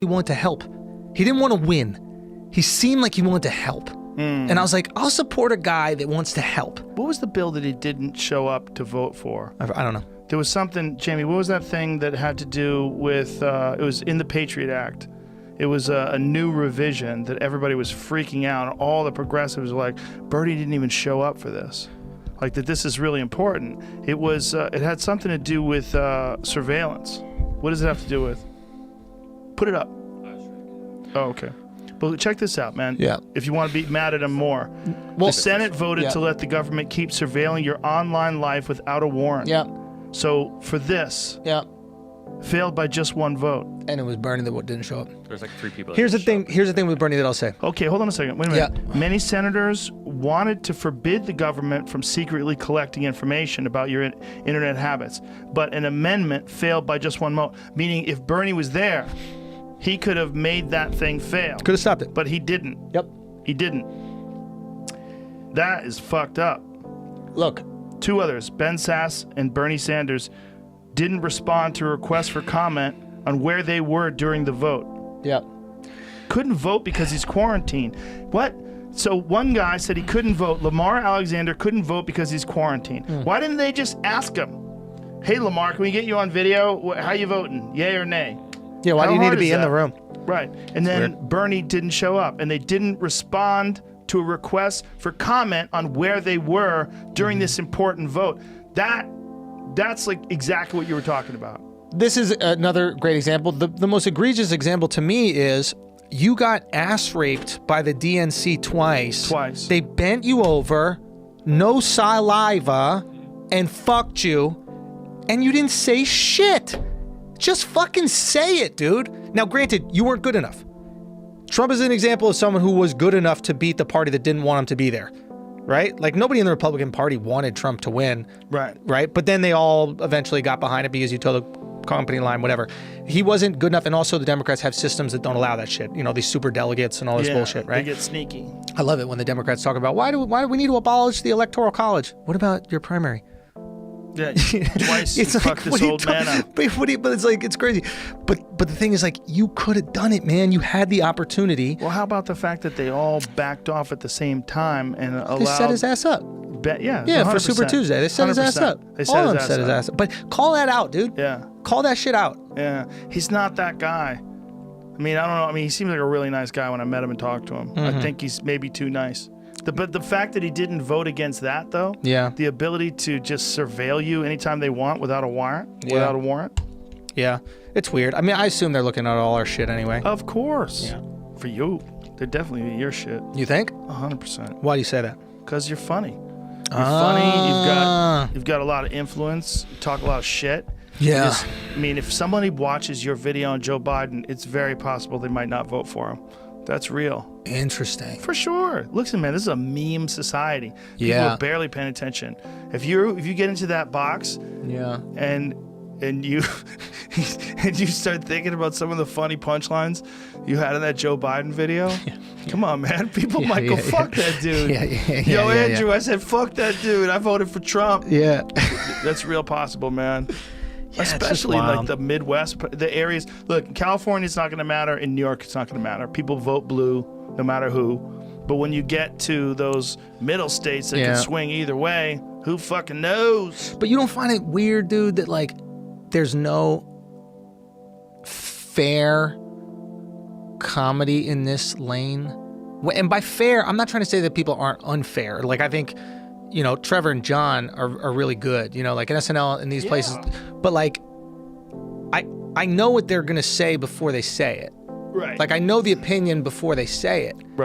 he wanted to help. He didn't want to win. He seemed like he wanted to help. And I was like, I'll support a guy that wants to help. What was the bill that he didn't show up to vote for? I don't know. There was something, Jamie, what was that thing that had to do with, it was in the Patriot Act. It was a new revision that everybody was freaking out. All the progressives were like, Bernie didn't even show up for this. Like that this is really important. It was, it had something to do with surveillance. What does it have to do with? Put it up. Oh, okay. But check this out, man. Yeah. If you want to be mad at him more. Well, the Senate voted to let the government keep surveilling your online life without a warrant. Yeah. So for this, failed by just one vote. And it was Bernie that didn't show up. There's like 3 people. Here's the thing with Bernie that I'll say. Okay, hold on a second. Wait a minute. Many senators wanted to forbid the government from secretly collecting information about your internet habits, but an amendment failed by just one vote. Meaning, if Bernie was there, he could have made that thing fail. Could have stopped it. But he didn't. Yep. He didn't. That is fucked up. Look. 2 others, Ben Sass and Bernie Sanders, didn't respond to a request for comment on where they were during the vote. Yep. Couldn't vote because he's quarantined. What? So one guy said he couldn't vote. Lamar Alexander couldn't vote because he's quarantined. Why didn't they just ask him? Hey, Lamar, can we get you on video? How you voting? Yay or nay? Yeah, why do you need to be in the room? Right. And then Bernie didn't show up, and they didn't respond to a request for comment on where they were during this important vote. That's like exactly what you were talking about. This is another great example. The most egregious example to me is you got ass raped by the DNC twice. They bent you over, no saliva, and fucked you, and you didn't say shit. Just fucking say it, dude. Now, granted, you weren't good enough. Trump is an example of someone who was good enough to beat the party that didn't want him to be there, right? Like, nobody in the Republican Party wanted Trump to win. Right? But then they all eventually got behind it because you told the company line, whatever. He wasn't good enough, and also the Democrats have systems that don't allow that shit. You know, these super delegates and all this bullshit, right? They get sneaky. I love it when the Democrats talk about, why do we need to abolish the Electoral College? What about your primary? Yeah, twice it's you fucked this old man up. But it's like, it's crazy. But the thing is, like, you could have done it, man. You had the opportunity. Well, how about the fact that they all backed off at the same time and allowed... They set his ass up. Yeah, for Super Tuesday. They set his ass up. All of them set his ass up. But call that out, dude. Yeah. Call that shit out. Yeah. He's not that guy. I mean, I don't know. I mean, he seems like a really nice guy when I met him and talked to him. I think he's maybe too nice. But the fact that he didn't vote against that, though, the ability to just surveil you anytime they want without a warrant, Yeah, it's weird. I mean, I assume they're looking at all our shit anyway. Of course. Yeah. For you. They're definitely your shit. You think? 100%. Why do you say that? Because you're funny. You're funny. You've got a lot of influence. You talk a lot of shit. Yeah. I mean, if somebody watches your video on Joe Biden, it's very possible they might not vote for him. That's real. Interesting. For sure. Listen, man, this is a meme society. People are barely paying attention. If you get into that box, and you and you start thinking about some of the funny punchlines you had in that Joe Biden video, come on, man. People might go, fuck that dude. Yo, Andrew, I said, fuck that dude. I voted for Trump. Yeah. That's real possible, man. Yeah, especially like the Midwest, the areas. Look, in California, it's not going to matter. In New York, it's not going to matter. People vote blue no matter who. But when you get to those middle states that can swing either way, who fucking knows? But you don't find it weird, dude, that like there's no fair comedy in this lane? And by fair, I'm not trying to say that people aren't unfair. Like, I think, you know, Trevor and John are really good, you know, like in SNL and these places. But like, I know what they're going to say before they say it. Right. Like, I know the opinion before they say it.